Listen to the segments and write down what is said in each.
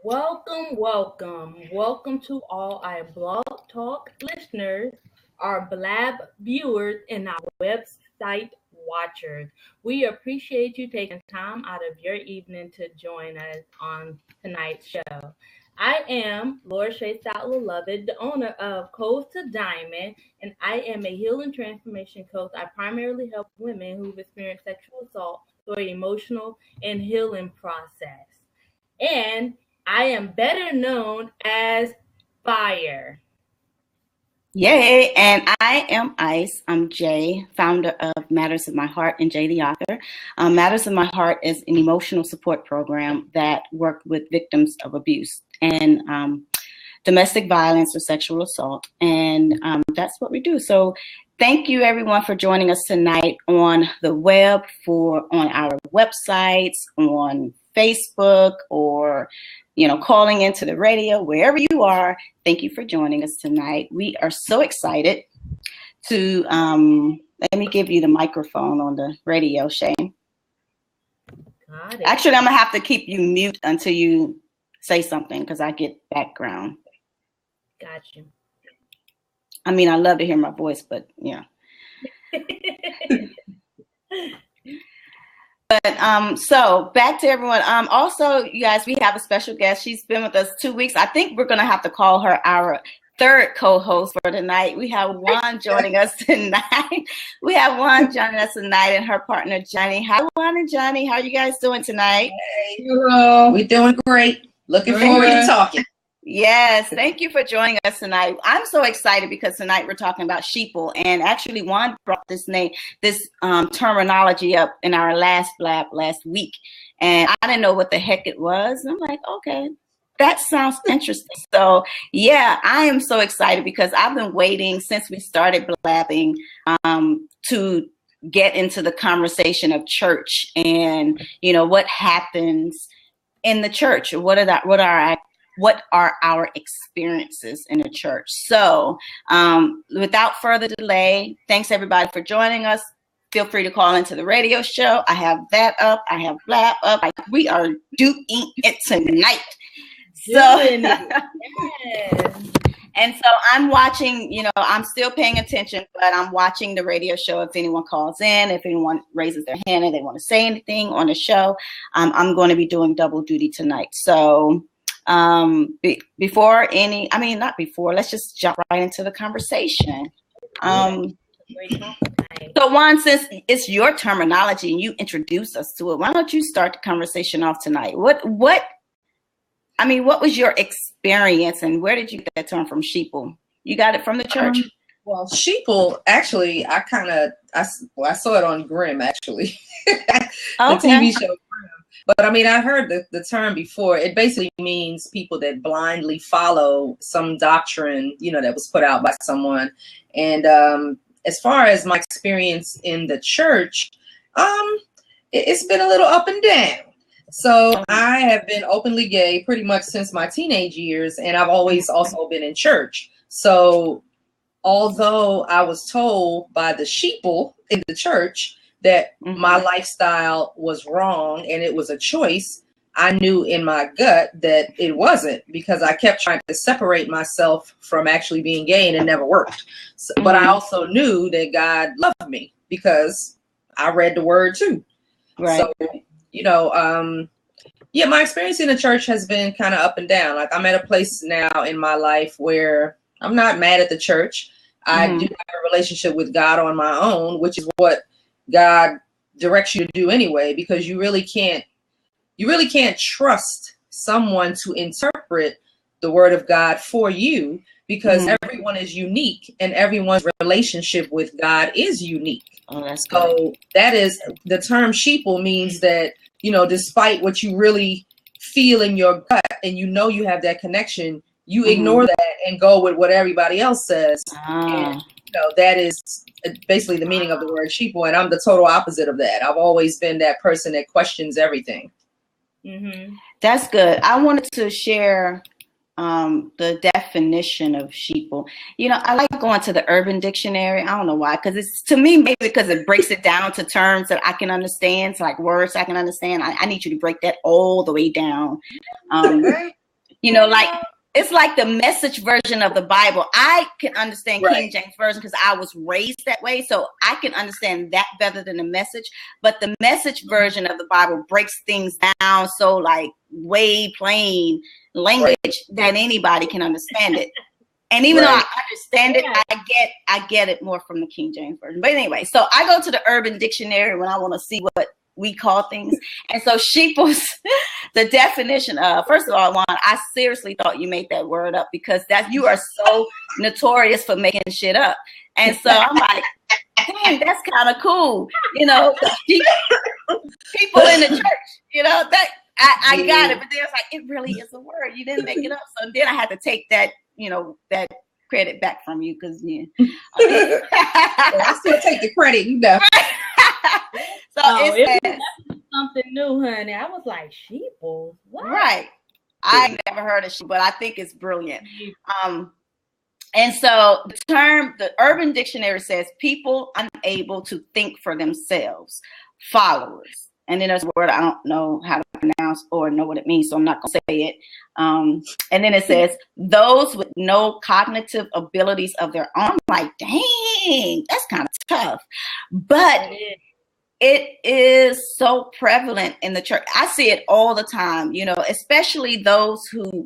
Welcome, welcome, welcome to all our Blog Talk listeners, our Blab viewers, and our website watchers. We appreciate you taking time out of your evening to join us on tonight's show. I am Laura Shay Sadler-Lovett, the owner of Codes to Diamond, and I am a healing transformation coach. I primarily help women who've experienced sexual assault through an emotional and healing process. And I am better known as Fire. Yay, and I am Ice. I'm Jay, founder of Matters of My Heart, and Jay, the author. Matters of My Heart is an emotional support program that works with victims of abuse and domestic violence or sexual assault, and that's what we do. So thank you, everyone, for joining us tonight on the web, on our websites, on Facebook, or calling into the radio, wherever you are. Thank you for joining us tonight. We are so excited to, let me give you the microphone on the radio, Shane. Got it. Actually, I'm going to have to keep you mute until you say something because I get background. Got you. I mean, I love to hear my voice, but yeah. But so back to everyone. Also, you guys, we have a special guest. She's been with us 2 weeks. I think we're gonna have to call her our third co-host for tonight. We have Juan joining us tonight. And her partner Johnny. Hi, Juan and Johnny. How are you guys doing tonight? Hey, hello. We're doing great. Looking forward to talking. Yes, thank you for joining us tonight. I'm so excited because tonight we're talking about Sheeple, and actually Juan brought this terminology up in our last blab last week, and I didn't know what the heck it was. And I'm like, okay, that sounds interesting. So yeah, I am so excited because I've been waiting since we started blabbing to get into the conversation of church and what happens in the church. What are our experiences in the church? So without further delay, thanks everybody for joining us. Feel free to call into the radio show. I have that up. I have Blab up. We are doing it tonight. And so I'm watching, I'm still paying attention, but I'm watching the radio show. If anyone calls in, if anyone raises their hand and they want to say anything on the show, I'm going to be doing double duty tonight. So let's just jump right into the conversation. So Juan, since it's your terminology and you introduced us to it, why don't you start the conversation off tonight? What was your experience and where did you get that term from, Sheeple? You got it from the church? Well, Sheeple, actually, I saw it on Grimm, actually. The TV show Grimm. But I heard the term before. It basically means people that blindly follow some doctrine, that was put out by someone. And as far as my experience in the church, it's been a little up and down. So I have been openly gay pretty much since my teenage years, and I've always also been in church. So although I was told by the sheeple in the church that my lifestyle was wrong and it was a choice, I knew in my gut that it wasn't, because I kept trying to separate myself from actually being gay and it never worked. So, but I also knew that God loved me because I read the word too. Right. So, my experience in the church has been kind of up and down. Like, I'm at a place now in my life where I'm not mad at the church. I do have a relationship with God on my own, which is what God directs you to do anyway, because you really can't trust someone to interpret the word of God for you, because everyone is unique and everyone's relationship with God is unique. Oh, that's good. So that is the term sheeple means that, despite what you really feel in your gut and you have that connection, you ignore that and go with what everybody else says. And that is basically the meaning of the word sheeple, and I'm the total opposite of that. I've always been that person that questions everything. That's good. I wanted to share the definition of sheeple. I like going to the Urban Dictionary. I don't know why, because it's, to me, maybe because it breaks it down to terms that I can understand, so like words I can understand. I need you to break that all the way down. You know, like it's like the Message version of the Bible. I can understand King James Version because I was raised that way. So I can understand that better than the Message. But the Message version of the Bible breaks things down so like way plain language that anybody can understand it. And even though I understand it, I get it more from the King James Version. But anyway, so I go to the Urban Dictionary when I want to see what we call things. And so Sheeple's, the definition of, first of all, Juan, I seriously thought you made that word up because that you are so notorious for making shit up. And so I'm like, dang, that's kind of cool. You know, people in the church, you know, that I got it. But then it's like, it really is a word. You didn't make it up. So then I had to take that, you know, that credit back from you because I still take the credit, you know. So it's something new, honey. I was like, Sheeple? What? Right. I never heard of Sheeple, but I think it's brilliant. And so the Urban Dictionary says people unable to think for themselves, followers. And then there's a word I don't know how to pronounce or know what it means, so I'm not going to say it. And then it says those with no cognitive abilities of their own. I'm like, dang, that's kind of tough. But it is so prevalent in the church. I see it all the time, you know, especially those who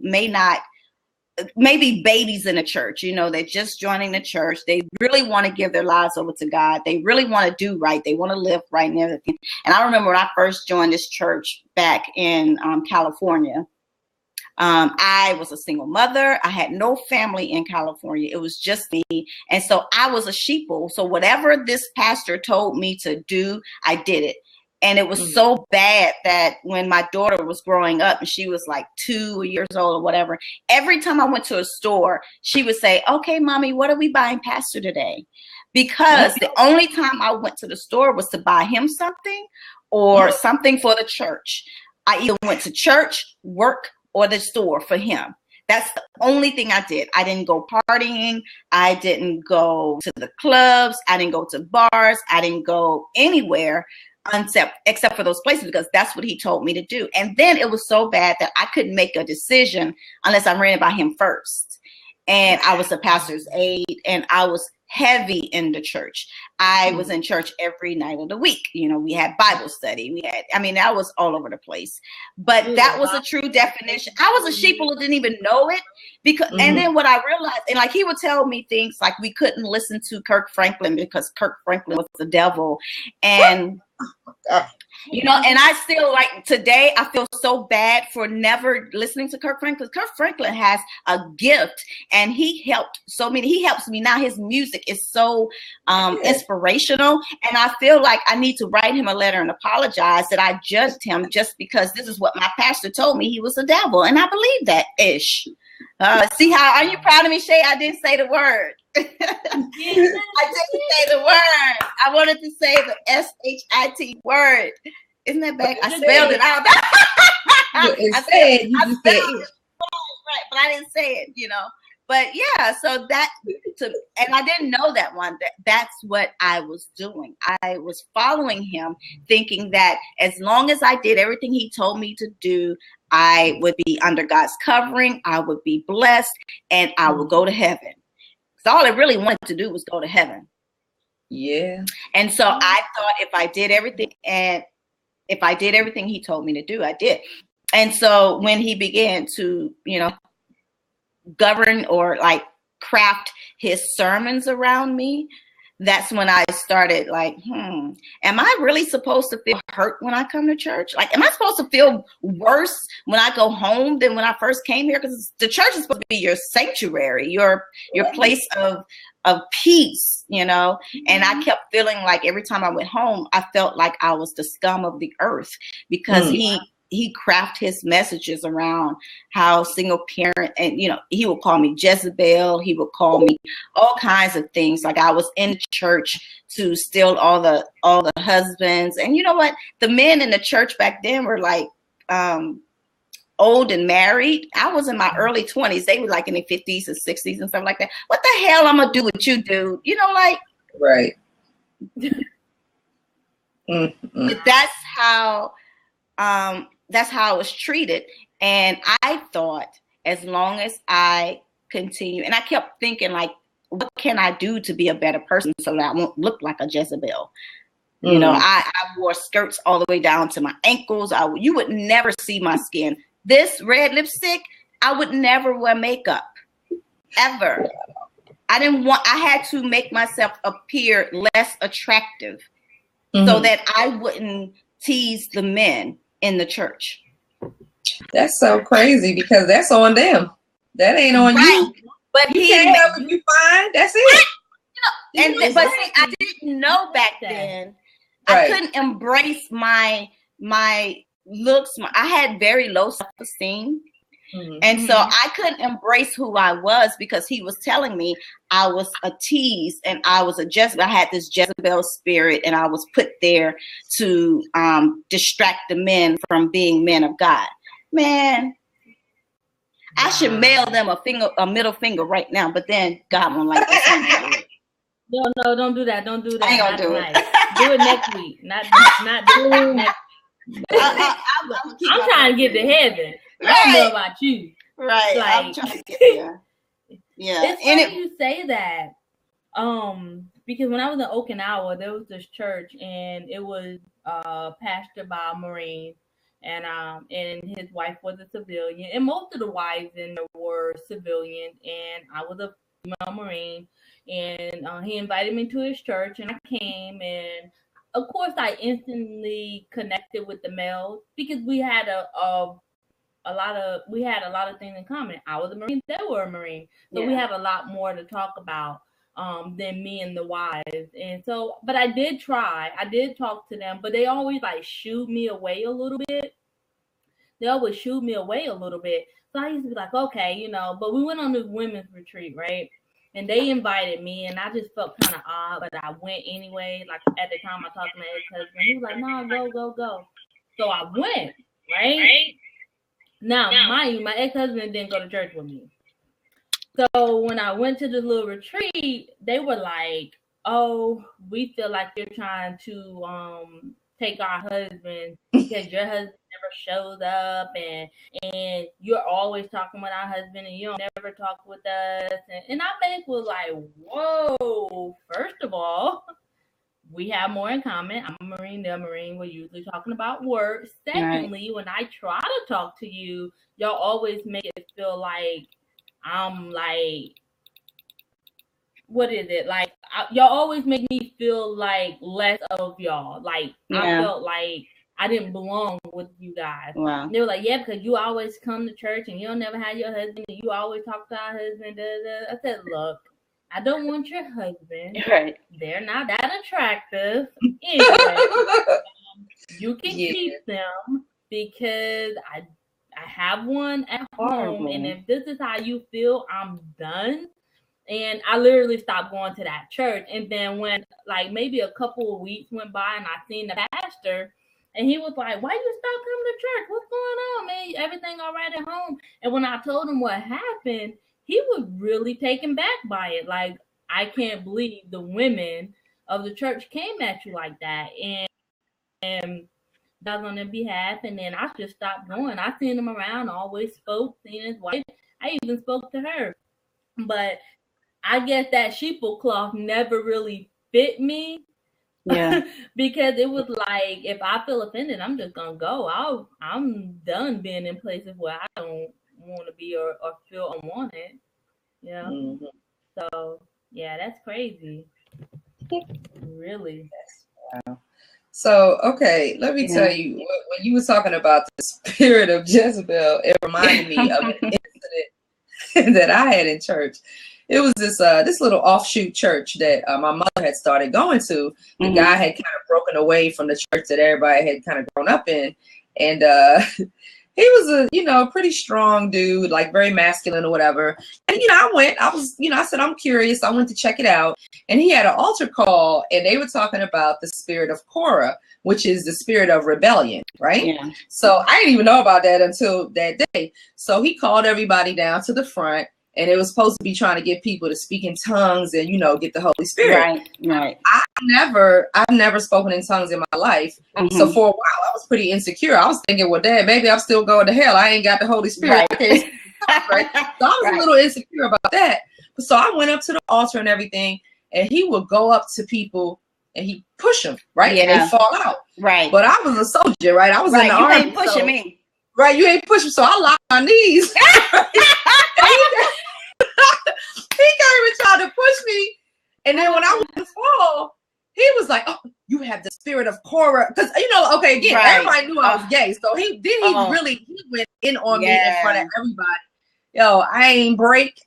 maybe babies in the church, you know, they're just joining the church. They really want to give their lives over to God. They really want to do right. They want to live right and everything. And I remember when I first joined this church back in California, I was a single mother. I had no family in California. It was just me. And so I was a sheeple. So whatever this pastor told me to do, I did it. And it was so bad that when my daughter was growing up and she was like 2 years old or whatever, every time I went to a store, she would say, okay, mommy, what are we buying pastor today? Because the only time I went to the store was to buy him something or something for the church. I either went to church, work, or the store for him. That's the only thing I did. I didn't go partying. I didn't go to the clubs. I didn't go to bars. I didn't go anywhere except for those places because that's what he told me to do. And then it was so bad that I couldn't make a decision unless I ran it by him first. And I was a pastor's aide and I was heavy in the church. I was in church every night of the week. You know, we had Bible study. That was all over the place. But that was a true definition. I was a sheeple who didn't even know it because, and then what I realized, and like he would tell me things like we couldn't listen to Kirk Franklin because Kirk Franklin was the devil. And you know, and I still like today, I feel so bad for never listening to Kirk Franklin. Kirk Franklin has a gift and he helps me now. His music is so inspirational. And I feel like I need to write him a letter and apologize that I judged him just because this is what my pastor told me he was a devil. And I believe that ish. See how, are you proud of me, Shay? I didn't say the word. I didn't say the word. I wanted to say the SHIT word. Isn't that bad? I spelled it out. I spelled it. Right, but I didn't say it, you know. But yeah, so and I didn't know that one. That's what I was doing. I was following him, thinking that as long as I did everything he told me to do, I would be under God's covering. I would be blessed, and I would go to heaven. So all I really wanted to do was go to heaven. Yeah. And so I thought if I did everything he told me to do, I did. And so when he began to, you know, govern or like craft his sermons around me, that's when I started like, am I really supposed to feel hurt when I come to church? Like, am I supposed to feel worse when I go home than when I first came here? Because the church is supposed to be your sanctuary, your place of peace, you know? And I kept feeling like every time I went home, I felt like I was the scum of the earth because he crafted his messages around how single parent, and you know, he would call me Jezebel. He would call me all kinds of things. Like I was in church to steal all the husbands. And you know what? The men in the church back then were like old and married. I was in my early 20s. They were like in their 50s and 60s and stuff like that. What the hell I'm gonna do what you do? You know, like right. That's how I was treated. And I thought as long as I continue. And I kept thinking, like, what can I do to be a better person so that I won't look like a Jezebel? You know, I wore skirts all the way down to my ankles. You would never see my skin. This red lipstick, I would never wear makeup, ever. I had to make myself appear less attractive so that I wouldn't tease the men in the church. That's so crazy because that's on them. That ain't on you. But you can't help if you fine. That's it. But see, I didn't know back then. I couldn't embrace my looks. I had very low self-esteem. And so I couldn't embrace who I was because he was telling me I was a tease and I was a Jezebel. I had this Jezebel spirit and I was put there to distract the men from being men of God. Man, I should mail them a middle finger right now, but then God won't like that. No, don't do that. Don't do that. I ain't gonna do it. Do it next week. Not do it next week. I'm trying to get to heaven. I don't know about you. Right. Like, I'm trying to get there. Yeah. It's funny you say that. Because when I was in Okinawa, there was this church and it was pastored by a Marine and his wife was a civilian. And most of the wives in there were civilians, and I was a female Marine. And he invited me to his church, and I came, and of course I instantly connected with the males because we had a lot of things in common. I was a Marine, they were a Marine, so we had a lot more to talk about than me and the wives. And so, but I did talk to them, but they always like shooed me away a little bit. So I used to be like, okay, but we went on this women's retreat, right? And they invited me, and I just felt kind of odd, but I went anyway. Like, at the time, I talked to my ex-husband. He was like, no, go. So I went, right? Now, mind you, my ex-husband didn't go to church with me. So when I went to this little retreat, they were like, oh, we feel like you're trying to take our husband because your husband never shows up and you're always talking with our husband and you don't never talk with us. And I think was like, whoa, first of all, we have more in common. I'm a Marine, they're a Marine. We're usually talking about work. Secondly, when I try to talk to you, y'all always make it feel like I'm like, what is it? Like, y'all always make me feel like less of y'all. Like, I felt like I didn't belong with you guys. Wow. They were like, yeah, because you always come to church and you don't never have your husband and you always talk to our husband. I said, look, I don't want your husband. Right. They're not that attractive. Anyway, you can keep them because I have one at home. And if this is how you feel, I'm done. And I literally stopped going to that church. And then when like maybe a couple of weeks went by and I seen the pastor and he was like, why you stop coming to church? What's going on, man? Everything all right at home? And when I told him what happened, he was really taken back by it. Like, I can't believe the women of the church came at you like that. And that was on their behalf. And then I just stopped going. I seen him around, always spoke, seen his wife. I even spoke to her. But I guess that Sheeple cloth never really fit me. Yeah. Because it was like, if I feel offended, I'm just going to go. I'm done being in places where I don't want to be or feel unwanted. Yeah. Mm-hmm. So, yeah, that's crazy. Really. Wow. So, okay, let me tell you, when you were talking about the spirit of Jezebel, it reminded me of an incident that I had in church. It was this little offshoot church that my mother had started going to. The guy had kind of broken away from the church that everybody had kind of grown up in. And he was a, pretty strong dude, like very masculine or whatever. And, I said, I'm curious. I went to check it out. And he had an altar call and they were talking about the spirit of Korah, which is the spirit of rebellion, right? Yeah. So I didn't even know about that until that day. So he called everybody down to the front. And it was supposed to be trying to get people to speak in tongues and, get the Holy Spirit. Right. I've never spoken in tongues in my life. Mm-hmm. So for a while, I was pretty insecure. I was thinking, well, Dad, maybe I'm still going to hell. I ain't got the Holy Spirit. Right. Right? So I was a little insecure about that. So I went up to the altar and everything, and he would go up to people and he push them, right? And they fall out. Right. But I was a soldier, right? I was in the you army. Ain't pushing me. Right, you ain't pushing. So I locked my knees. He came and tried to push me. And then when I went to fall, he was like, "Oh, you have the spirit of Korah." Because, okay, again, everybody knew I was gay. So he went in on me in front of everybody. Yo, I ain't break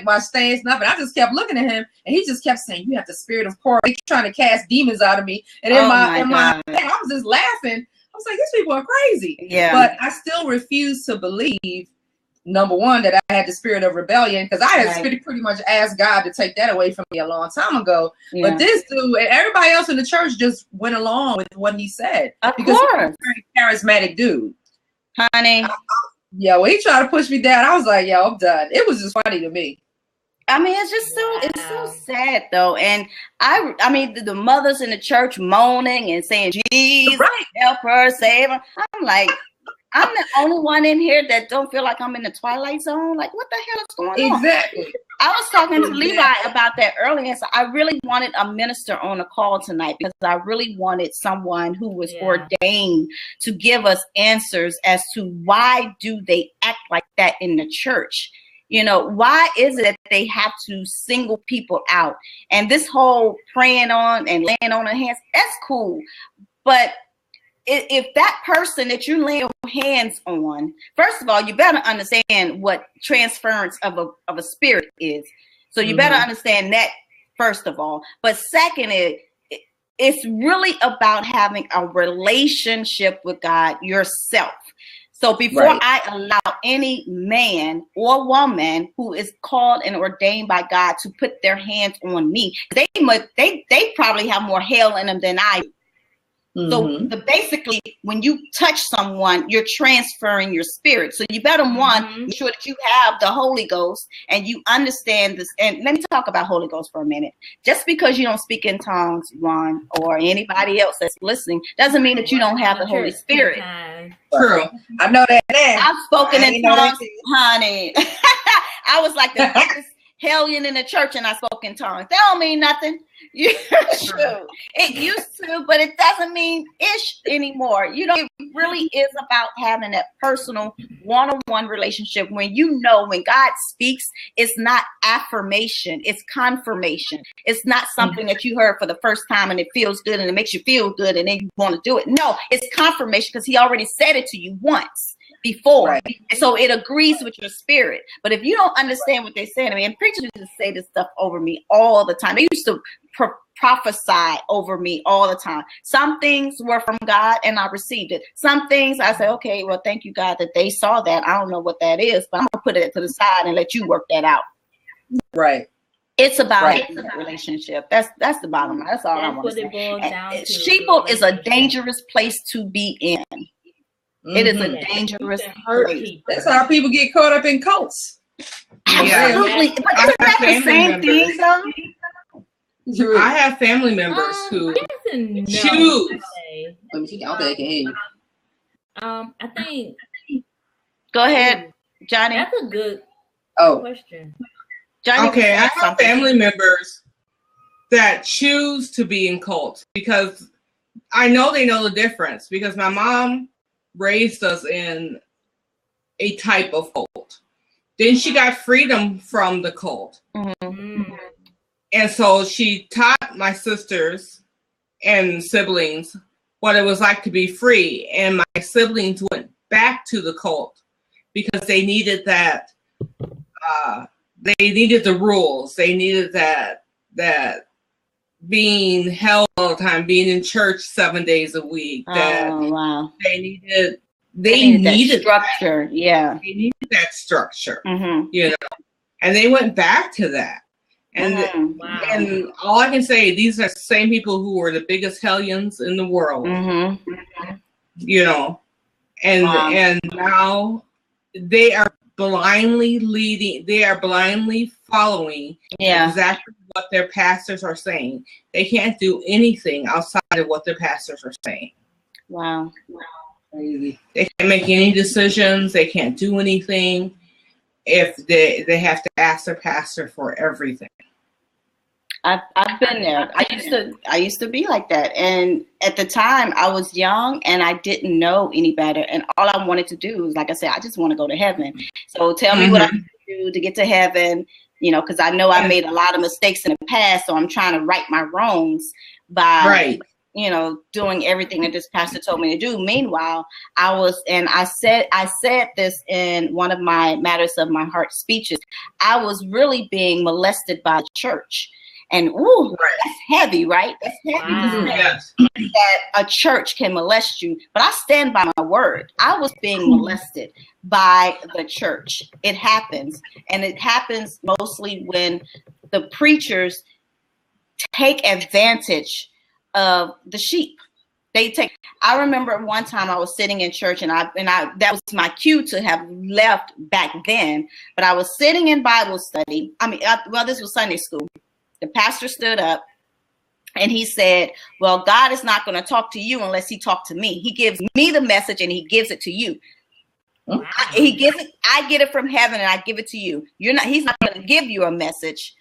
my stance, nothing. I just kept looking at him, and he just kept saying, "You have the spirit of Korah." He's trying to cast demons out of me. And in my head, I was just laughing. I was like, these people are crazy. Yeah. But I still refuse to believe, number one, that I had the spirit of rebellion, because I had pretty much asked God to take that away from me a long time ago. Yeah. But this dude and everybody else in the church just went along with what he said. Because he's a very charismatic dude. Honey. When he tried to push me down, I was like, yo, I'm done. It was just funny to me. I mean, it's just it's so sad though. And I mean, the mothers in the church moaning and saying, Jesus, help her, save her. I'm like, I'm the only one in here that don't feel like I'm in the Twilight Zone. Like, what the hell is going on? Exactly. I was talking to Levi about that earlier. So I really wanted a minister on a call tonight, because I really wanted someone who was ordained to give us answers as to why do they act like that in the church. Why is it that they have to single people out? And this whole praying on and laying on their hands, that's cool. But if that person that you lay your hands on, first of all, you better understand what transference of a spirit is. So you better understand that, first of all. But second, it's really about having a relationship with God yourself. So before I allow any man or woman who is called and ordained by God to put their hands on me, they probably have more hell in them than I do. So basically, when you touch someone, you're transferring your spirit. So you better make sure that you have the Holy Ghost and you understand this. And let me talk about Holy Ghost for a minute. Just because you don't speak in tongues, Ron, or anybody else that's listening, doesn't mean that you don't have the Holy Spirit. True. I know that now. I've spoken in tongues, honey. I was like the biggest hellion in the church, and I spoke in tongues. That don't mean nothing. True. It used to, but it doesn't mean ish anymore. It really is about having that personal one-on-one relationship when when God speaks, it's not affirmation, it's confirmation. It's not something that you heard for the first time and it feels good and it makes you feel good and then you want to do it. No, it's confirmation because he already said it to you once before. So it agrees with your spirit. But if you don't understand what they're saying to me, and preachers used to say this stuff over me all the time. They used to prophesy over me all the time. Some things were from God and I received it. Some things I said, okay, well, thank you, God, that they saw that. I don't know what that is, but I'm gonna put it to the side and let you work that out. Right. It's about that relationship. That's the bottom line. That's all I want to say. Sheeple is a dangerous place to be in. It is a dangerous place. That's how people get caught up in cults. Absolutely. But isn't that the same thing, though? I have family members who choose. Let me see. I think I can hear you. I think. Go ahead, Johnny. That's a good question. Johnny, okay, I have family members that choose to be in cults because I know they know the difference, because my mom raised us in a type of cult. Then she got freedom from the cult. Mm-hmm. And so she taught my sisters and siblings what it was like to be free. And my siblings went back to the cult because they needed that. They needed the rules. They needed that being held all the time, being in church 7 days a week. That they needed that structure. They needed that structure. And they went back to that. And and all I can say, these are the same people who were the biggest hellions in the world. And now they are blindly leading. They are blindly following exactly what their pastors are saying. They can't do anything outside of what their pastors are saying. Wow. Crazy. They can't make any decisions. They can't do anything. if they have to ask their pastor for everything. I've been there. I used to be like that, and at the time I was young and I didn't know any better, and all I wanted to do was, like I said, I just want to go to heaven. So tell me what I need to do to get to heaven, you know, because I know I made a lot of mistakes in the past, so I'm trying to right my wrongs by you know, doing everything that this pastor told me to do. Meanwhile, I said this in one of my Matters of My Heart speeches. I was really being molested by the church. And that's heavy, right? That's heavy to say that a church can molest you. But I stand by my word. I was being molested by the church. It happens. And it happens mostly when the preachers take advantage of the sheep. I remember one time I was sitting in church and I that was my cue to have left back then. But I was sitting in Bible study. This was Sunday school. The pastor stood up and he said, well, God is not going to talk to you unless he talks to me. He gives me the message and he gives it to you. Wow. I get it from heaven and I give it to you. He's not going to give you a message.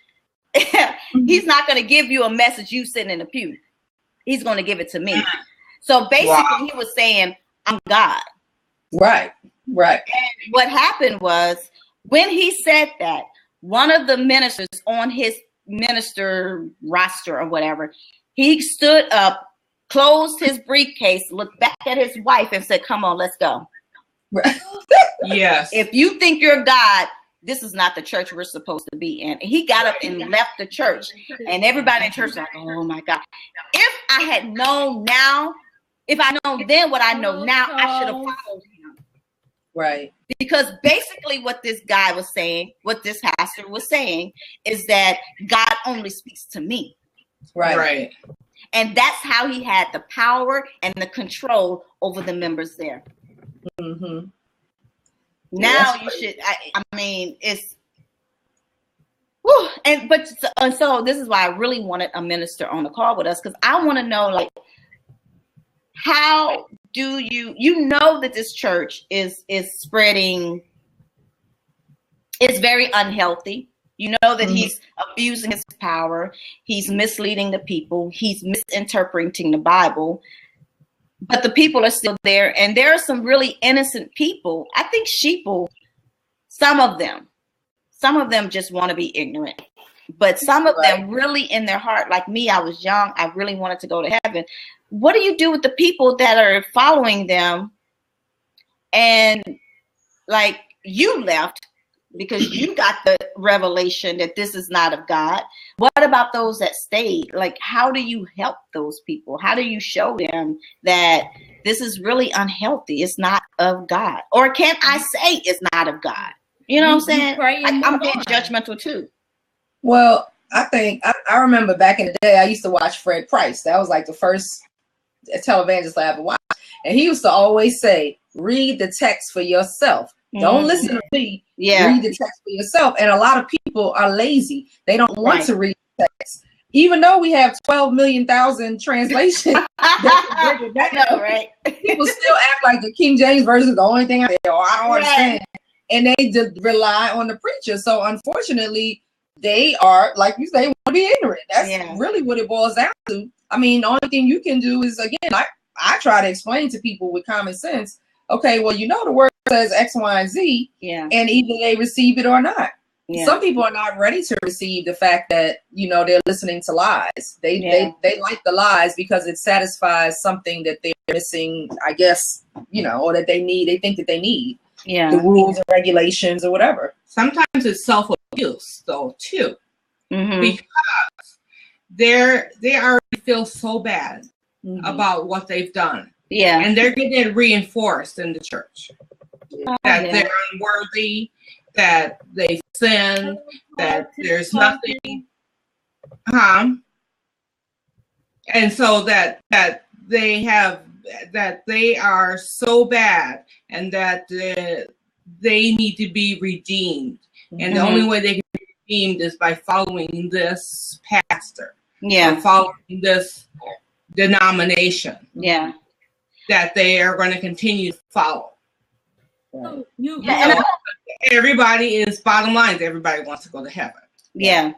He's not going to give you a message you sitting in the pew. He's going to give it to me. So basically he was saying, I'm God. Right. And what happened was when he said that, one of the ministers on his minister roster or whatever, he stood up, closed his briefcase, looked back at his wife and said, come on, let's go. Yes. If you think you're God, this is not the church we're supposed to be in. He got up and left the church, and everybody in church was like, oh my God. If I had known now, if I known then what I know now, I should have followed him. Right. Because basically what this guy was saying, what this pastor was saying, is that God only speaks to me. Right. And that's how he had the power and the control over the members there. Mm-hmm. Now you should, it's, whew, and so this is why I really wanted a minister on the call with us, because I want to know, like, how do you know that this church is spreading, it's very unhealthy. You know that he's abusing his power. He's misleading the people. He's misinterpreting the Bible. But the people are still there. And there are some really innocent people. I think Sheeple, some of them just want to be ignorant. But some of them really in their heart, like me, I was young. I really wanted to go to heaven. What do you do with the people that are following them? And like you left because you got the revelation that this is not of God. What about those that stayed? Like, how do you help those people? How do you show them that this is really unhealthy? It's not of God. Or can I say it's not of God? You know what I'm saying? I'm being judgmental too. Well, I think I remember back in the day, I used to watch Fred Price. That was like the first televangelist I ever watched. And he used to always say, read the text for yourself. Don't listen to me. Read the text for yourself. And a lot of people are lazy. They don't want to read the text. Even though we have 12 million translations. I know, right? People still act like the King James version is the only thing out there, or I don't understand. And they just rely on the preacher. So unfortunately, they are, like you say, want to be ignorant. That's really what it boils down to. I mean, the only thing you can do is, again, I try to explain to people with common sense. Okay, well, you know, the word says X, Y, and Z, and either they receive it or not. Some people are not ready to receive the fact that, you know, they're listening to lies. They like the lies because it satisfies something that they're missing, I guess, you know, or that they need. They think that they need the rules and regulations or whatever. Sometimes it's self-abuse, though, too, because they already feel so bad about what they've done. And they're getting reinforced in the church that they're unworthy, that they sin, that there's nothing. And so that they are so bad and that they need to be redeemed. And the only way they can be redeemed is by following this pastor. Or following this denomination. That they are going to continue to follow. And everybody is, bottom line is everybody wants to go to heaven. Yeah,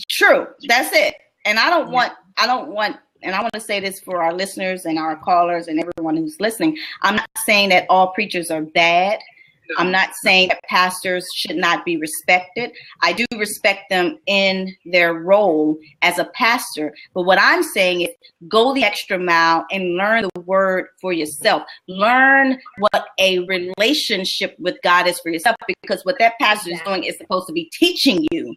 true. That's it. And I want to say this for our listeners and our callers and everyone who's listening. I'm not saying that all preachers are bad. I'm not saying that pastors should not be respected. I do respect them in their role as a pastor. But what I'm saying is go the extra mile and learn the word for yourself. Learn what a relationship with God is for yourself, because what that pastor is doing is supposed to be teaching you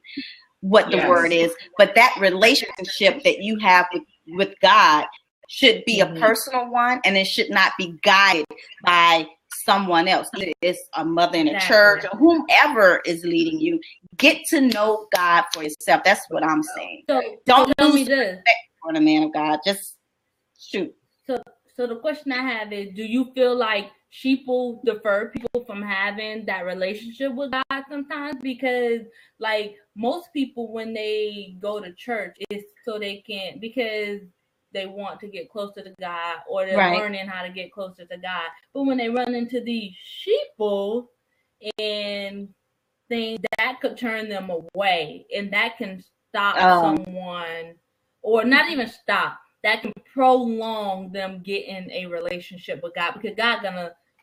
what the word is. But that relationship that you have with God should be a personal one, and it should not be guided by someone else. Either it's a mother in a church or whomever is leading you. Get to know God for yourself. That's what I'm saying. So don't lose respect for the man of God. Just shoot. So the question I have is, do you feel like Sheeple defer people from having that relationship with God sometimes? Because like most people, when they go to church, it's so they can, because they want to get closer to God, or they're learning how to get closer to God. But when they run into these sheeple and things, that could turn them away, and that can stop someone, or not even stop, that can prolong them getting a relationship with God. Because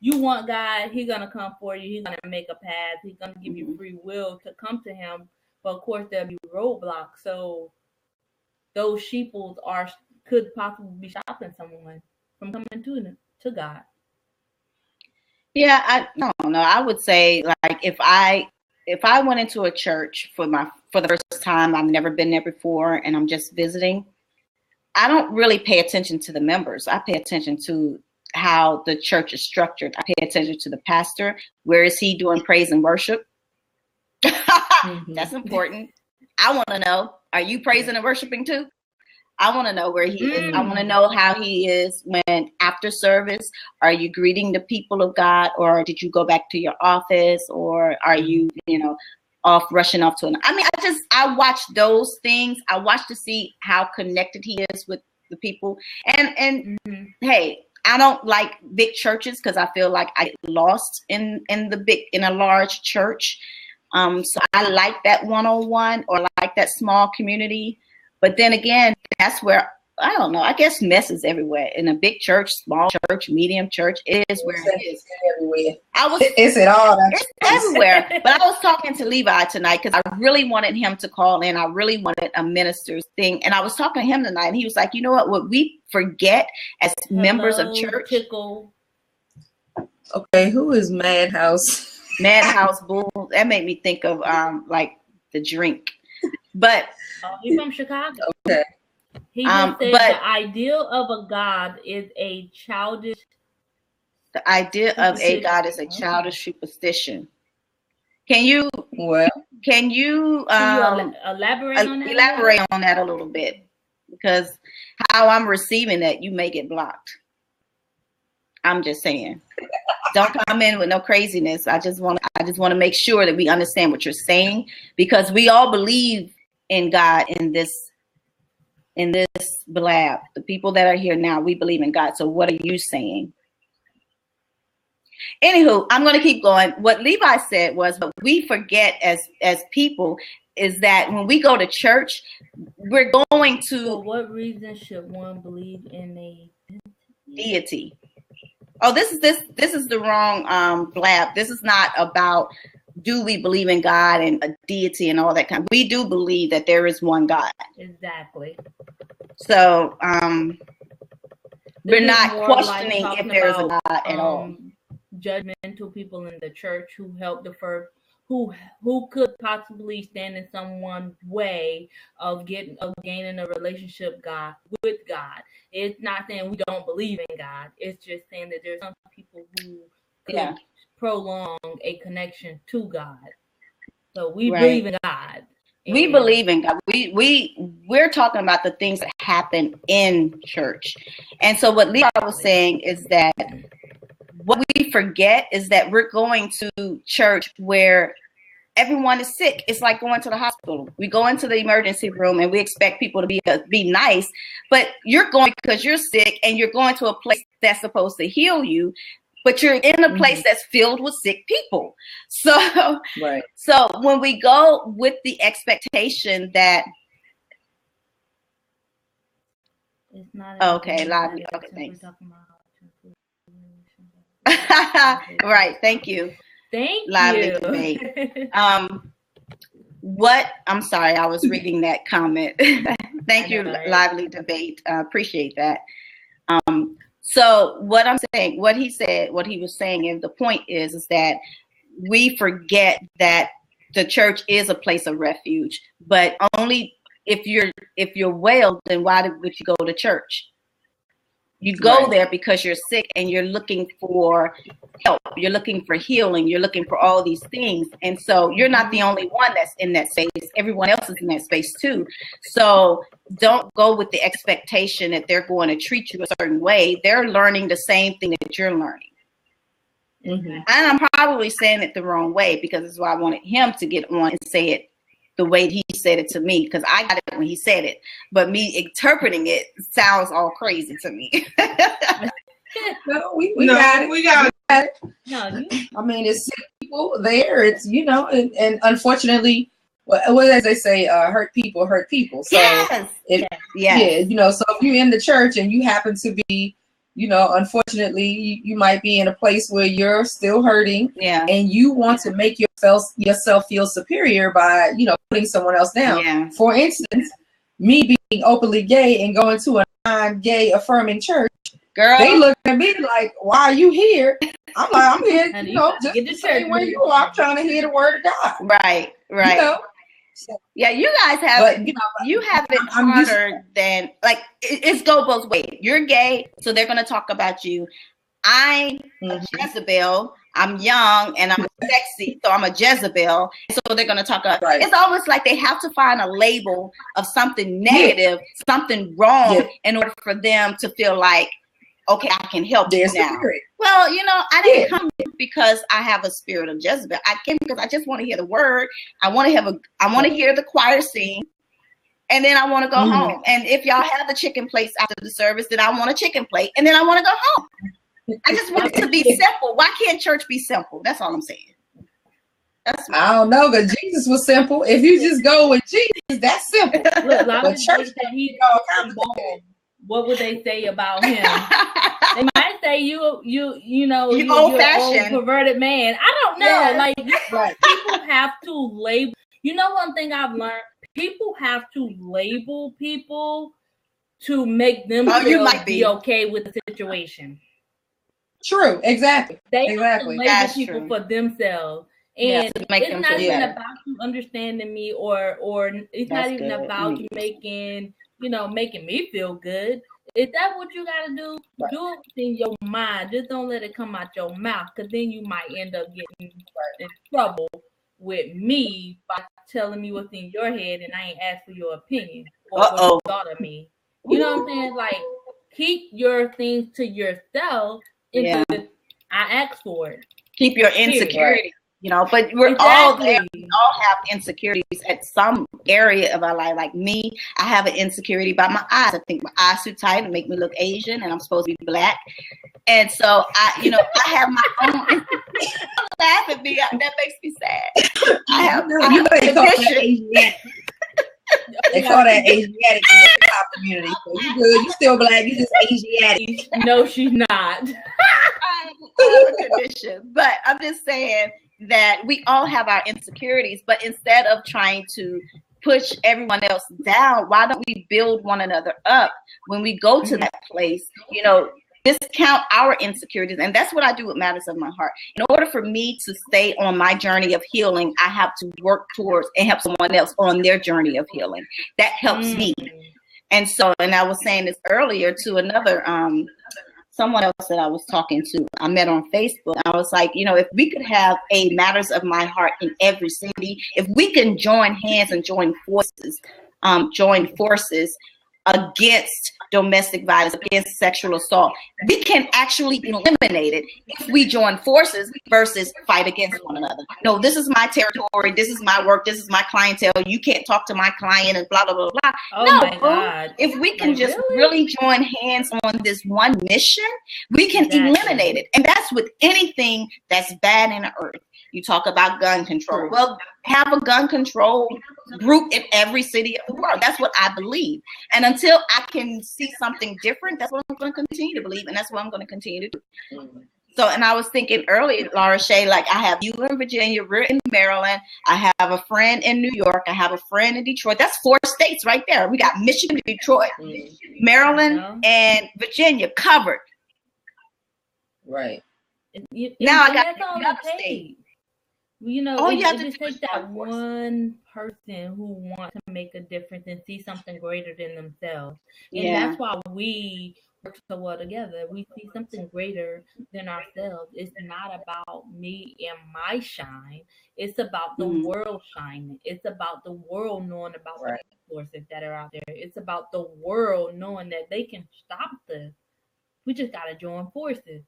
you want God, He's gonna come for you, He's gonna make a path, He's gonna give you free will to come to Him. But of course there'll be roadblocks. So those sheeples could possibly be stopping someone from coming to God. Yeah, I don't know. I would say, like, if I went into a church for the first time, I've never been there before, and I'm just visiting, I don't really pay attention to the members. I pay attention to how the church is structured. I pay attention to the pastor. Where is he doing praise and worship? That's important. I want to know, are you praising and worshiping too? I want to know where he is. I want to know how he is when after service. Are you greeting the people of God, or did you go back to your office, or are you, rushing off to an? I mean, I watch those things. I watch to see how connected he is with the people. And hey, I don't like big churches because I feel like I get lost in a large church. So I like that one-on-one, or like that small community. But then again, that's where, I don't know, I guess mess is everywhere. In a big church, small church, medium church, it is where it is. Everywhere. It's at all. It's everywhere. But I was talking to Levi tonight because I really wanted him to call in. I really wanted a minister's thing. And I was talking to him tonight, and he was like, you know what we forget as members of church? Okay, who is Madhouse? Madhouse Bull. That made me think of like the drink. But he's from Chicago. Okay. He just said the ideal of a God is a childish. The idea of a God is a childish superstition. Can you elaborate on that? Elaborate on that a little bit, because how I'm receiving that, you may get blocked. I'm just saying. Don't come in with no craziness. I just want to make sure that we understand what you're saying, because we all believe in God in this blab. The people that are here now, we believe in God. So what are you saying? Anywho, I'm going to keep going. What Levi said was, what we forget as people is that when we go to church, we're going to. For what reason should one believe in a deity? Oh, this is the wrong blab. This is not about do we believe in God and a deity and all that kind. We do believe that there is one God. Exactly. So we're not questioning if there is a God at all. Judgmental people in the church who help defer, who could possibly stand in someone's way of gaining a relationship with God. It's not saying we don't believe in God. It's just saying that there's some people who could prolong a connection to God. So we believe in God. We believe in God. We're talking about the things that happen in church. And so what Levi was saying is that what we forget is that we're going to church where everyone is sick. It's like going to the hospital. We go into the emergency room and we expect people to be nice, but you're going because you're sick, and you're going to a place that's supposed to heal you. but you're in a place that's filled with sick people. So, right. So when we go with the expectation that, it's not okay, lively. Okay, thanks. Right, thank you. Thank lively you. Debate. I'm sorry, I was reading that comment. Thank you, right? Lively Debate. Appreciate that. So what I'm saying, what he was saying, and the point is that we forget that the church is a place of refuge, but only if you're well, then why would you go to church? You go right. there because you're sick and you're looking for help. You're looking for healing. You're looking for all these things. And so you're not the only one that's in that space. Everyone else is in that space too. So don't go with the expectation that they're going to treat you a certain way. They're learning the same thing that you're learning. Mm-hmm. And I'm probably saying it the wrong way because that's why I wanted him to get on and say it the way he said it to me, because I got it when he said it, but me interpreting it sounds all crazy to me. No, we got it. We got it. No, I mean, it's sick people there. It's, and unfortunately, well, as they say, hurt people hurt people. So yes. Yeah, so if you're in the church and you happen to be, unfortunately, you might be in a place where you're still hurting, and you want to make yourself feel superior by, putting someone else down. Yeah. For instance, me being openly gay and going to a non-gay affirming church, girl, they look at me like, "Why are you here?" I'm like, "I'm here, just the same way you are. I'm trying to hear the word of God." Right. So, yeah, you guys have you have it harder than, like, it's go both ways. You're gay, so they're going to talk about you. I'm a Jezebel. I'm young and I'm sexy, so I'm a Jezebel. So they're going to talk about. Right. It's almost like they have to find a label of something negative, something wrong, in order for them to feel like, okay, I can help you now. Well, I didn't come because I have a spirit of Jezebel. I came because I just want to hear the word. I want to hear the choir sing, and then I want to go home. And if y'all have the chicken plates after the service, then I want a chicken plate, and then I want to go home. I just want it to be simple. Why can't church be simple? That's all I'm saying. I don't know, because Jesus was simple. If you just go with Jesus, that's simple. Look, but church that he what would they say about him? They might say you're old fashioned, perverted man. I don't know. Yeah. Like people have to label. One thing I've learned: people have to label people to make them be okay with the situation. True. Exactly. They have to label people for themselves. And it's not even about you understanding me or it's not even about you making me feel good. If that's what you gotta do, do it in your mind. Just don't let it come out your mouth, because then you might end up getting in trouble with me by telling me what's in your head and I ain't asked for your opinion or what you thought of me. You know what I'm saying? Like, keep your things to yourself until I ask for it. Keep your insecurity. But we're all there. We all have insecurities at some area of our life. Like me, I have an insecurity about my eyes. I think my eyes too tight and make me look Asian, and I'm supposed to be black. And so I have my own. Laugh at me. That makes me sad. I have condition. They call that Asiatic in the hip hop community. So you good? You still black? You just Asiatic? No, she's not. I have a condition, but I'm just saying that we all have our insecurities, but instead of trying to push everyone else down, why don't we build one another up when we go to that place? Discount our insecurities. And that's what I do with Matters of My Heart. In order for me to stay on my journey of healing, I have to work towards and help someone else on their journey of healing. That helps me. And I was saying this earlier to another someone else that I was talking to, I met on Facebook. I was like, if we could have a Matters of My Heart in every city, if we can join hands and join forces, against domestic violence, against sexual assault. We can actually eliminate it if we join forces versus fight against one another. No, this is my territory. This is my work. This is my clientele. You can't talk to my client and blah, blah, blah, blah. Oh no, my God. If we can just really join hands on this one mission, we can eliminate it. And that's with anything that's bad in the earth. You talk about gun control. Well, have a gun control group in every city of the world. That's what I believe. And until I can see something different, that's what I'm going to continue to believe. And that's what I'm going to continue to do. So, and I was thinking earlier, Laura Shay, like I have you in Virginia, we're in Maryland. I have a friend in New York. I have a friend in Detroit. That's 4 states right there. We got Michigan, Detroit, Maryland, and Virginia covered. Right. Now I got another state. You know, it just takes that one person who wants to make a difference and see something greater than themselves. And that's why we work so well together. We see something greater than ourselves. It's not about me and my shine. It's about the world shining. It's about the world knowing about the resources that are out there. It's about the world knowing that they can stop this. We just got to join forces.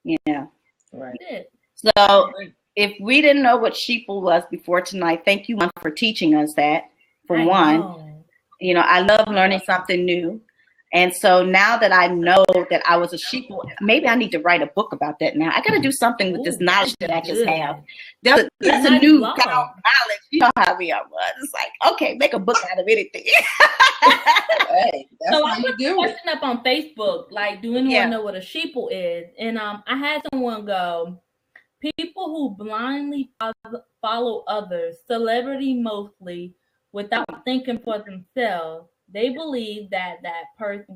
Yeah. Right. That's it. So if we didn't know what Sheeple was before tonight, thank you for teaching us that. For one, you know, I love learning something new. And so now that I know that I was a Sheeple, maybe I need to write a book about that now. I got to do something with this knowledge that I just have. That's a new knowledge. You know how we are. It's like, okay, make a book out of anything. Hey, that's so how I put a question up on Facebook, like, do anyone know what a Sheeple is? And I had someone go, people who blindly follow others, celebrity mostly, without thinking for themselves. They believe that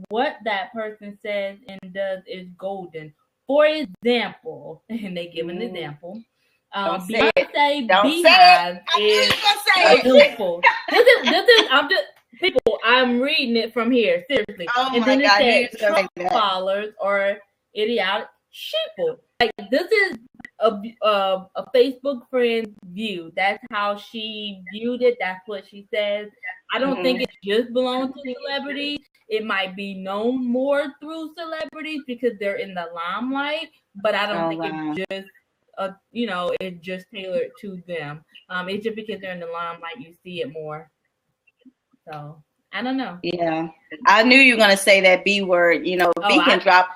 what that person says and does is golden. For example, and they give an example. Beyonce Beehive is beautiful. This is people. I'm reading it from here seriously. And then it says Trump followers or idiotic Sheeple. Like this is a Facebook friend's view. That's how she viewed it. That's what she says. I don't think it just belongs to celebrities. It might be known more through celebrities because they're in the limelight, but I don't think it's just it's just tailored to them. It's just because they're in the limelight, you see it more. So I don't know. Yeah, I knew you were gonna say that B word. You know, B can drop.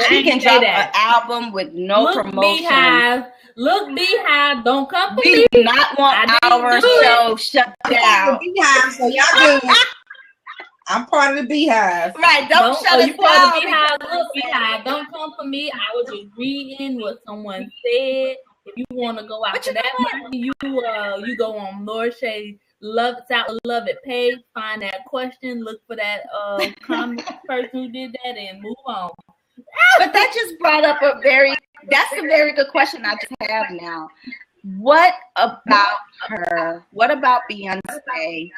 She can drop an album with no promotion. Look, Beehive, don't come for me. We do not want our show shut down. Beehive, so y'all good. I'm part of the Beehive. Right, don't shut us down. Beehive, look, Beehive, don't come for me. I was just reading what someone said. If you want to go after that money, you go on Laura Shay's Sadler-Lovett page, find that question, look for that comment person who did that, and move on. But that just brought up that's a very good question I just have now. What about her? What about Beyonce?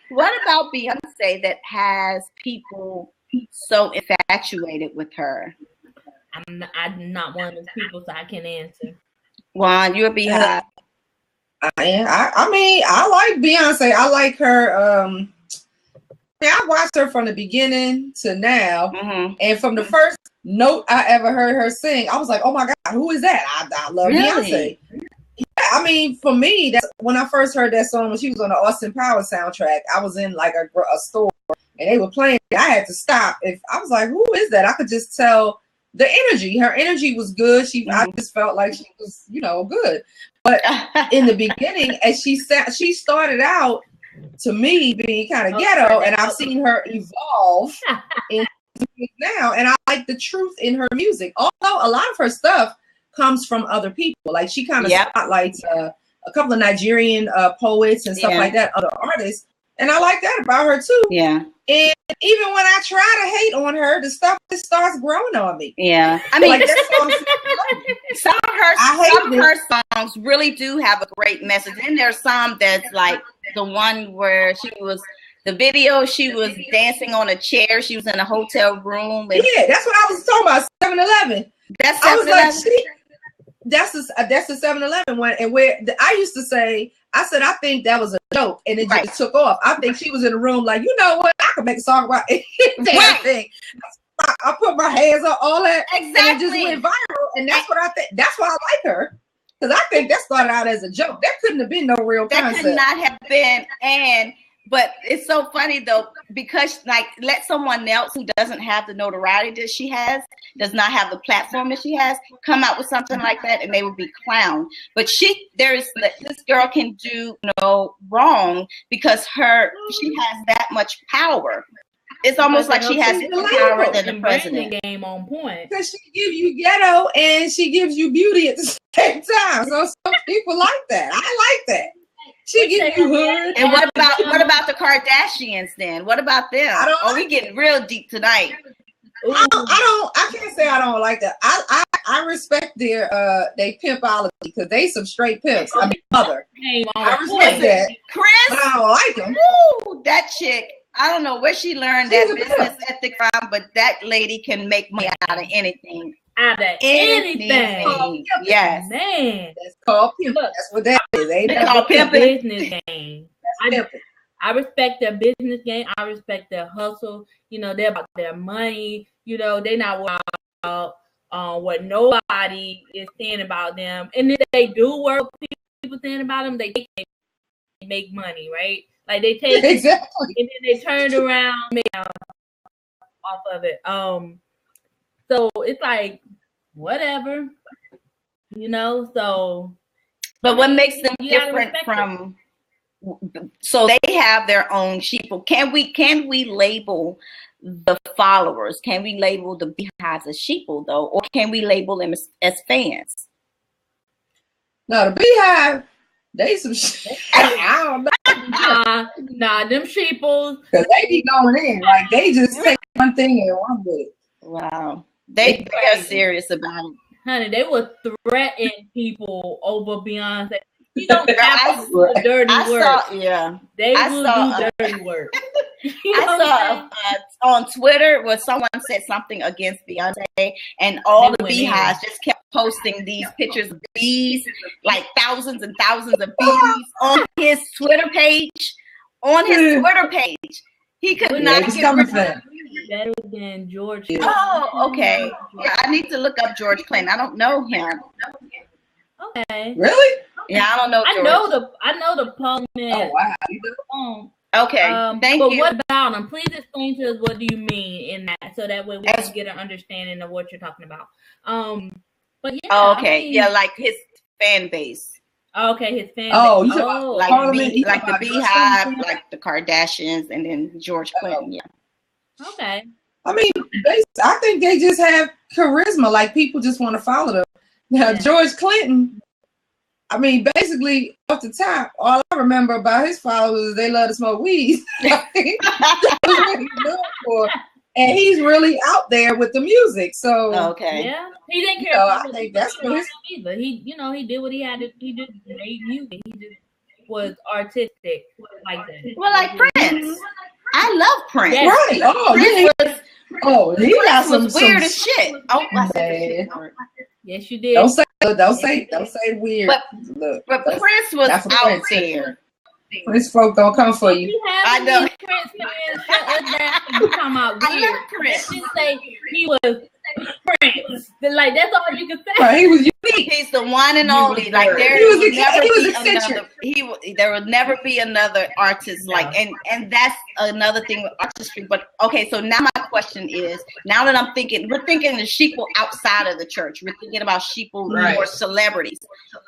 What about Beyonce that has people so infatuated with her? I'm not one of those people, so I can't answer. Juan, you're a Beehive. I mean, I like Beyonce. I like her. I watched her from the beginning to now, and from the first note I ever heard her sing, I was like, "Oh my God, who is that?" I love Beyonce. Yeah, I mean, for me, that's when I first heard that song when she was on the Austin Powers soundtrack. I was in like a store, and they were playing. I had to stop. I was like, "Who is that?" I could just tell the energy. Her energy was good. I just felt like she was, good. But in the beginning, as she started out, to me, being kind of ghetto, and I've seen her evolve in now, and I like the truth in her music. Although a lot of her stuff comes from other people, like she kind of spotlights a couple of Nigerian poets and stuff like that, other artists, and I like that about her too. Yeah. And even when I try to hate on her, the stuff just starts growing on me. Yeah, I mean, like some of her songs really do have a great message. And there's some that's like the one where she was dancing on a chair. She was in a hotel room. And that's what I was talking about. 7-Eleven. That's 7-Eleven. That's the 7-Eleven one. And where I used to say, I said, I think that was a joke, and it just took off. I think she was in the room like, you know what? I could make a song about anything. Thing. I put my hands on all that, and it just went viral. And that's what I think. That's why I like her, because I think that started out as a joke. That couldn't have been no real concept. That could not have been. But it's so funny though, because like let someone else who doesn't have the notoriety that she has, does not have the platform that she has, come out with something like that, and they would be clowned. But this girl can do no wrong because she has that much power. It's almost like she has more power than the president. Game on point. Because she gives you ghetto and she gives you beauty at the same time. So some people like that. I like that. She gives you hood. And what about the Kardashians then? What about them? We getting real deep tonight. I can't say I don't like that. I respect their pimpology because they some straight pimps. I mean, mother. I respect that. Chris, but I don't like them. Woo, that chick. I don't know where she learned that business ethic from, but that lady can make money out of anything. Out of anything. Yes. Man. That's called pimping. That's what that is. They call pimping. Business game. I respect their business game. I respect their hustle. You know, they're about their money. You know, they're not worried about what nobody is saying about them. And if they do work with people saying about them, they make money, right? Like they take exactly, and then they turn around and make off of it. So it's like whatever, you know. So, but what makes them different from? So they have their own sheeple. Can we label the followers? Can we label the Beehives as sheeple though, or can we label them as fans? No, the Beehive. They some shit. I don't know. Nah, them sheeples. Because they be going in. Like, they just take one thing and run with it. Wow. They are serious about it. Honey, they would threaten people over Beyonce. You don't have to do dirty work. They will do dirty work. I saw on Twitter where someone said something against Beyonce, and all the Beehives just kept posting these pictures of bees, like thousands and thousands of bees on his Twitter page. He could not get rid of it. Better than George. Oh, okay. Yeah, I need to look up George Clinton. I don't know him. Okay. Really? Yeah, I don't know. George. I know the poem. Oh wow. Okay, thank you. But what about them? Please explain to us what do you mean in that, so that way we can get an understanding of what you're talking about. But yeah. Oh, okay. Yeah, like his fan base. Okay, his fan base. Like the Beehive, like the Kardashians, and then George Clinton. Yeah. Okay. I mean, I think they just have charisma. Like people just want to follow them. Now, George Clinton. I mean, basically, off the top, all I remember about his followers is they love to smoke weed. That's what he's known for. And he's really out there with the music. So yeah, he didn't care. I think that's what either. He did what he had to. He just made music. He just was artistic like that. Well, like Prince. I love Prince. Yes. Right. Oh, he got some weird as shit. Oh, I said yes, you did. Don't say weird. But Prince was out there. Prince folk don't come for you. I know. Prince talking about weird. I love Prince. Just say he was Prince. Like that's all you can say. Right, he was unique. He's the one and only. Like there will never be another artist like, and that's another thing with artistry. But okay, so now my question is, now that we're thinking the sheeple outside of the church. We're thinking about sheeple or celebrities,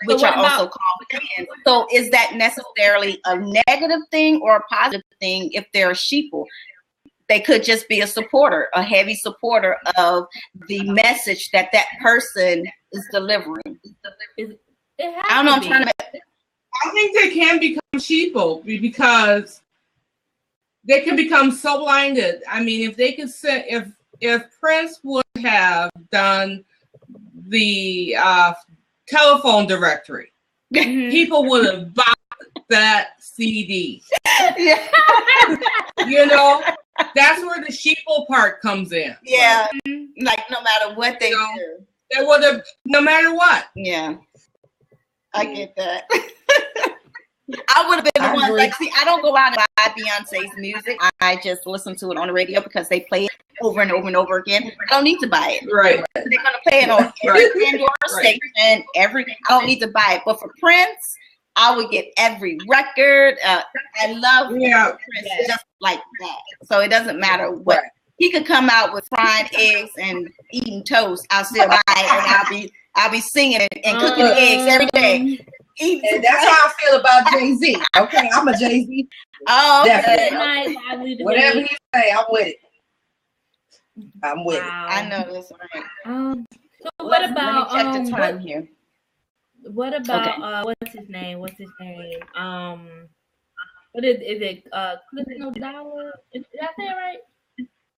which are also called fans. So is that necessarily a negative thing or a positive thing if they're a sheeple? They could just be a supporter, a heavy supporter of the message that person is delivering. I don't know. I think they can become sheeple because they can become so blinded. I mean, if they could say, if Prince would have done the telephone directory, people would have bought that CD. You know, that's where the sheeple part comes in. Yeah, like no matter what they do, they would have, no matter what. Yeah, I get that. I would have been the I one. agree. Like, see, I don't go out and buy Beyonce's music. I just listen to it on the radio because they play it over and over and over again. I don't need to buy it. Right. They're gonna play it on every Pandora station. I don't need to buy it. But for Prince, I would get every record. I love Prince just like that. So it doesn't matter what. He could come out with frying eggs and eating toast. I'll still buy it, and I'll be singing and cooking eggs every day. And that's how I feel about Jay-Z. Okay, I'm a Jay-Z. Oh, definitely. Whatever he say, I'm with it. I'm with it. I know that's right. So what about let me check the time here. What about what's his name? What is it? Clifton Dollar? Did I say it right?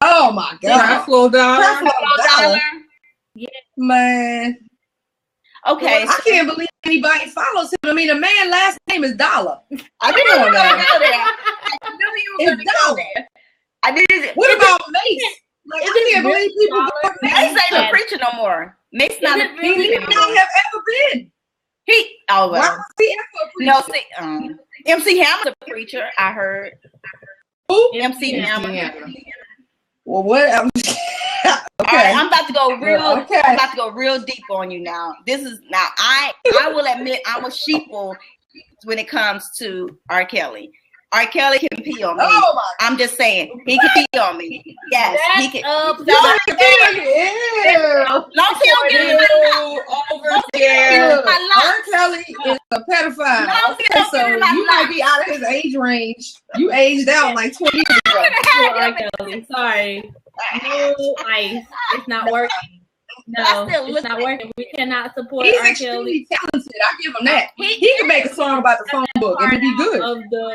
Oh my God. Creflo Dollar. Yeah. Man. Okay. I can't believe anybody follows him. I mean, the man's last name is Dollar. I didn't know that. I knew you were going to go there. I did. What about Mace? Like, I can't believe people go Mace ain't a preacher no more. Mace not a preacher He anymore. don't have ever been. Well. Why was he ever a preacher? No, see, MC Hammer's a preacher, I heard. Who? MC Hammer. Well, what? Okay. All right, I'm about to go real deep on you now. I will admit I'm a sheeple when it comes to R. Kelly. R. Kelly can pee on me. Oh my! I'm just saying he can pee on me. Yes, he can. Don't over there. R. Kelly is a pedophile. So you might be out of his age range. You aged out like 20 years ago. R. Kelly. Sorry. No ice. It's not working. No, it's not working. We cannot support He's R. Kelly. extremely talented. I give him that. He can make a song about the phone book and it'd be good.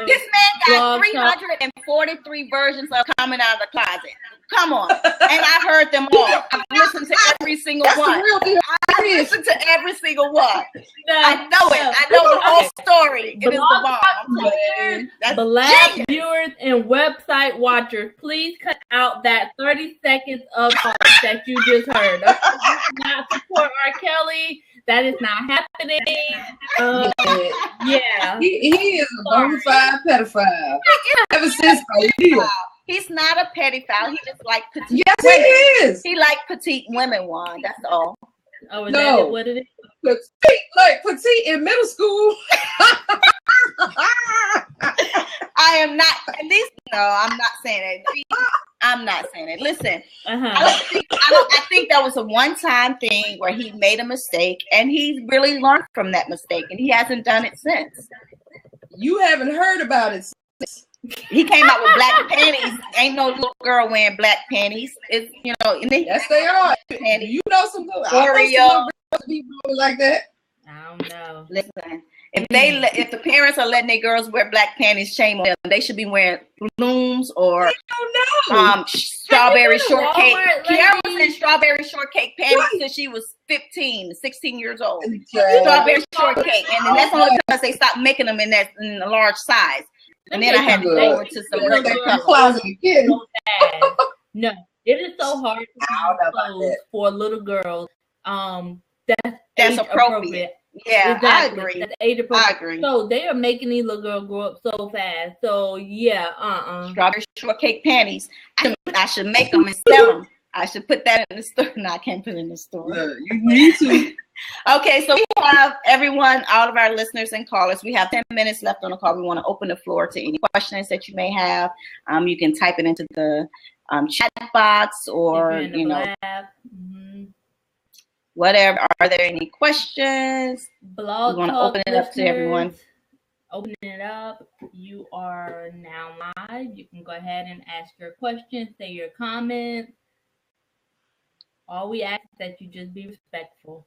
This man got 343 versions of Coming Out of the Closet. Come on. And I've heard them all. I've listened to every single one. The real deal. I listened to every single one. I know it. I know the whole story. It is the bomb. That's Black viewers and website watchers, please cut out that 30 seconds of talk that you just heard. Do not support R. Kelly. That is not happening. Yeah. He is a bona fide pedophile. Ever since Aaliyah. He's not a pedophile. He just like petite women. He is. He like petite women, Juan. That's all. Oh, is that what it is? Petite in middle school. I am not. At least no. I'm not saying it. I'm not saying it. Listen, I think that was a one-time thing where he made a mistake, and he really learned from that mistake, and he hasn't done it since. You haven't heard about it. He came out with black panties. Ain't no little girl wearing black panties. It's yes, they are. Panties. You know some little Oreo people like that. I don't know. Listen, if the parents are letting their girls wear black panties, shame on them. They should be wearing blooms or strawberry shortcake. Kiara was in strawberry shortcake panties since she was 16 years old. Strawberry shortake, and that's only because they stopped making them in a large size. And then I had to go over to some regular closet again. No, it is so hard to clothes for little girls. That's appropriate. Yeah, exactly. I agree. That's age appropriate. I agree. So they are making these little girls grow up so fast. So yeah, Strawberry shortcake panties. I should make them and sell them. I should put that in the store. No, I can't put it in the store. You need to. Okay, so we have everyone, all of our listeners and callers. We have 10 minutes left on the call. We want to open the floor to any questions that you may have. You can type it into the chat box or whatever. Are there any questions? Blog we want to open it up to everyone. Opening it up. You are now live. You can go ahead and ask your questions, say your comments. All we ask is that you just be respectful.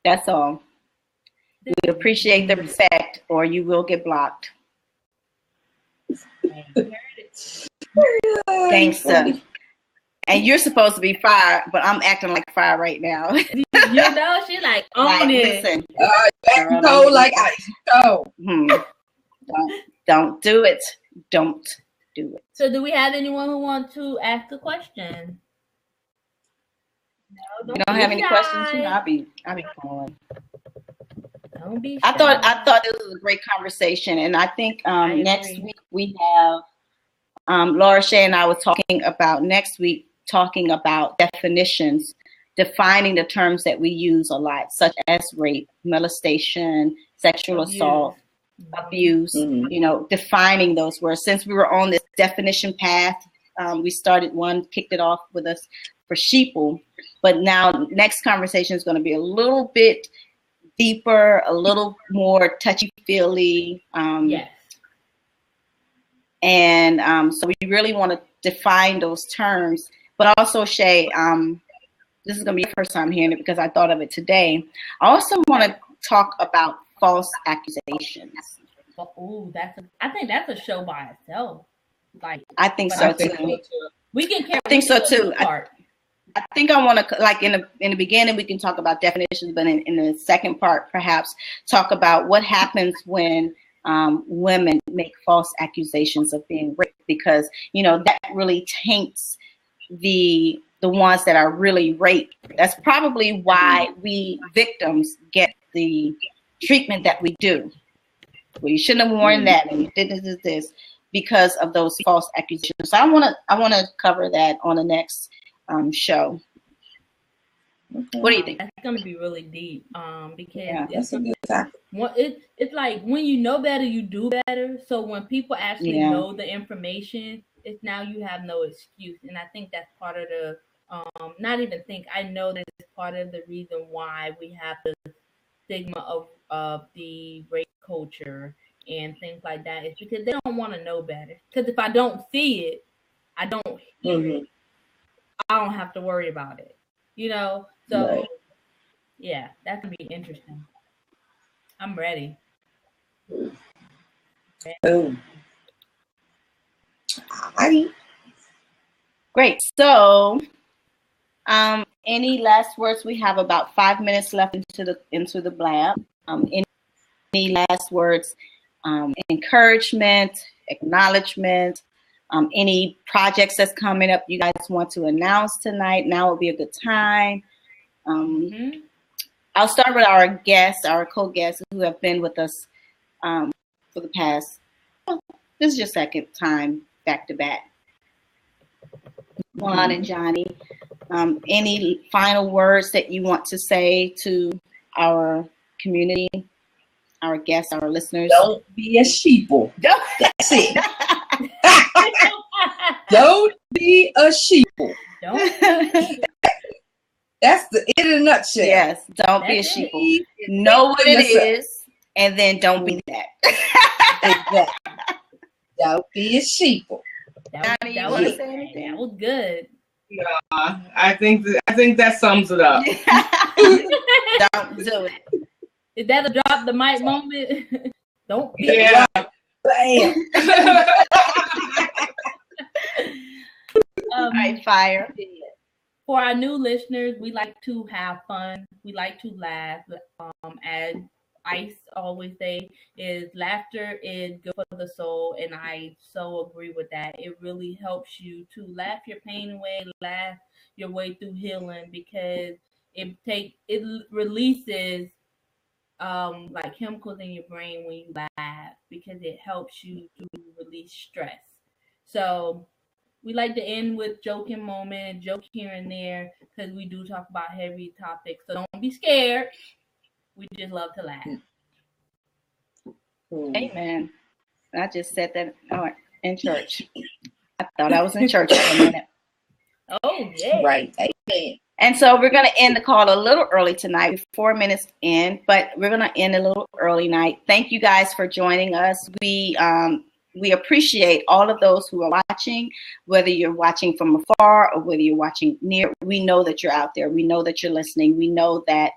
That's all. We appreciate the respect, or you will get blocked. Thanks, sir. And you're supposed to be fire, but I'm acting like fire right now. She like on it. Listen, cold like ice. Don't do it. Don't do it. So, do we have anyone who wants to ask a question? No, you don't have any questions? I'll be calling. Don't be shy. I thought this was a great conversation, and I think next week we have Laura Shea and I were talking about definitions, defining the terms that we use a lot, such as rape, molestation, sexual assault, abuse, defining those words. Since we were on this definition path, we started kicked it off with us for Sheeple, but now next conversation is going to be a little bit deeper, a little more touchy-feely. Yes. And so we really want to define those terms, but also Shay, this is going to be your first time hearing it because I thought of it today. I also want to talk about false accusations. Oh, I think that's a show by itself. I think so too. We can carry. I think so too. I think I want to, in the beginning, we can talk about definitions, but in the second part, perhaps talk about what happens when women make false accusations of being raped, because that really taints the ones that are really raped. That's probably why we victims get the treatment that we do. Well, you shouldn't have worn that, and you did this because of those false accusations. So I want to cover that on the next show. What do you think? That's going to be really deep, because that's a good time. It's like when you know better, you do better. So when people actually know the information, it's now you have no excuse. And I think that's part of the I know that it's part of the reason why we have the stigma of the rape culture and things like that. It's because they don't want to know better. Because if I don't see it, I don't hear it, I don't have to worry about it. So yeah, that could be interesting. I'm ready. Oh. Alrighty. Great. So any last words? We have about 5 minutes left into the blab. Any last words? Encouragement, acknowledgement, any projects that's coming up you guys want to announce tonight. Now would be a good time. I'll start with our co-guests who have been with us for the past, this is your second time back to back. Juan and Johnny, any final words that you want to say to our community, our guests, our listeners? Don't be a sheeple. That's it. Don't be a sheeple. That's it in a nutshell. Yes, don't be a sheeple. Know what it is, and then don't be that. Exactly. Don't be a sheeple. That was good. Yeah, I think that sums it up. Don't do it. Is that a drop the mic moment? Don't be Bam. Right, fire. For our new listeners, we like to have fun. We like to laugh. As Ice always say, is laughter is good for the soul, and I so agree with that. It really helps you to laugh your pain away, laugh your way through healing, because it releases like chemicals in your brain when you laugh, because it helps you to release stress. So we like to end with joking moment, joke here and there, because we do talk about heavy topics. So don't be scared. We just love to laugh. Amen. I just said that in church. I thought I was in church for a minute. Oh, yeah. Right. Amen. And so we're going to end the call a little early tonight, 4 minutes in, but we're going to end a little early night. Thank you guys for joining us. We appreciate all of those who are watching, whether you're watching from afar or whether you're watching near. We know that you're out there. We know that you're listening. We know that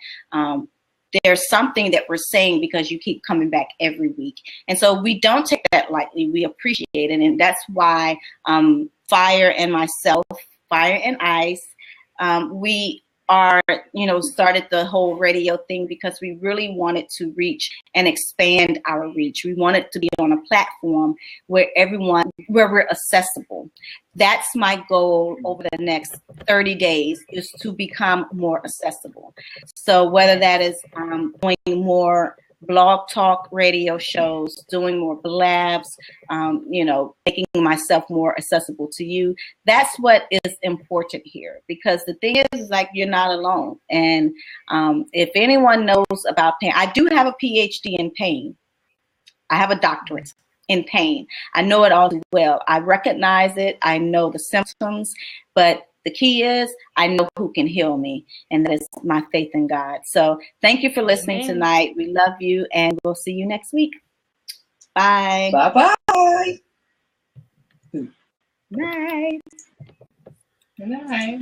there's something that we're saying because you keep coming back every week. And so we don't take that lightly. We appreciate it. And that's why Fire and myself, Fire and Ice, we are, started the whole radio thing because we really wanted to reach and expand our reach. We wanted to be on a platform where we're accessible. That's my goal over the next 30 days, is to become more accessible. So whether that is doing more blog talk radio shows, doing more blabs, making myself more accessible to you. That's what is important here, because the thing is like, you're not alone. And if anyone knows about pain, I do have a PhD in pain. I have a doctorate in pain. I know it all too well. I recognize it. I know the symptoms, but the key is I know who can heal me, and that is my faith in God. So thank you for listening tonight. We love you, and we'll see you next week. Bye. Bye-bye. Night. Good night.